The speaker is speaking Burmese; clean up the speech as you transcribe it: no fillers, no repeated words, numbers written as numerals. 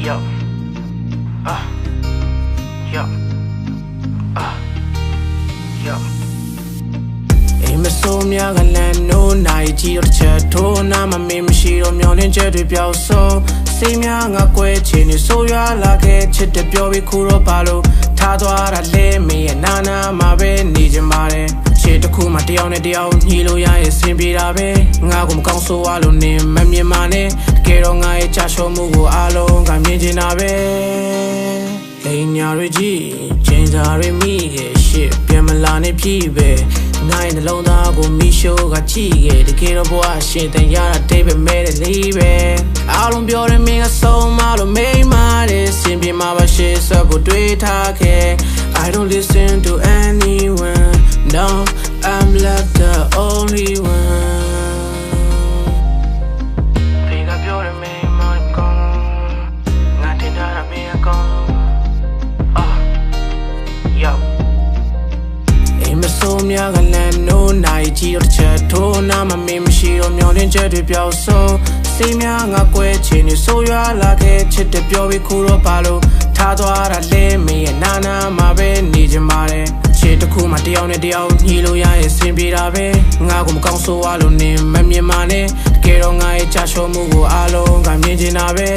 Yo. Yo. Yo. Aim so mya galan no nai ji or chat to na ma me mshi ro myaw lin chat twi pyaw so sai mya nga kwai chin ni so ya la ke chit de pyaw bi khu ro ba lo tha twa da le me ya na na ma be ni chin ba de shitတစ်ခုမှတယောက်နဲ့တယောက်ညီလို့ရရဲ့ဆင်ပြေတာပဲငါကိုမကောင်းဆိုးအားလို့နေမမြင်ပါနဲ့တကယ်တော့ငါရဲ့ကြာရှုံးမှုကိုအားလုံးကမြင်ချင်တာပဲလိန်ညာတွေကြီးချိန်စာတွေမိရဲ့ရှစ်ပြန်မလာနဲ့ဖြီးပဲငါရဲ့နှလုံးသားကိုမီးရှိုးကကြည့်ရဲ့တကယ်တော့ဘဝရှင်တန်ရတာတိတ်ပဲမဲတဲ့လေးပဲအားလုံးပြောတယ်မင်းကဆုံးမလို့မိမ့်မာတယ်စင်ပြေမှာပါရှေ့ဆက်ဖို့တွေးထားခဲ့ I don't listen to anyone no I'm left the only one Think I pure me my gone Nothing that I be a gone Yo Aim so mya galan no nai ji or chat to na ma me mshi ro myaw lin chat twi pyaw so sai mya nga kwai chin ni so ya la ke chit de pyaw bi khu ro ba lo tha twa da le me ya na na ma be ni chin ba de shitတစ်ခုမှတယောက်နဲ့တယောက်ညီလို့ရရဲ့ဆင်ပြေတာပဲငါကိုမကောင်းဆိုးအားလို့နေမမြင်ပါနဲ့တကယ်တော့ငါရဲ့ကြာရှုံးမှုကိုအားလုံးကမြင်ချင်တာပဲ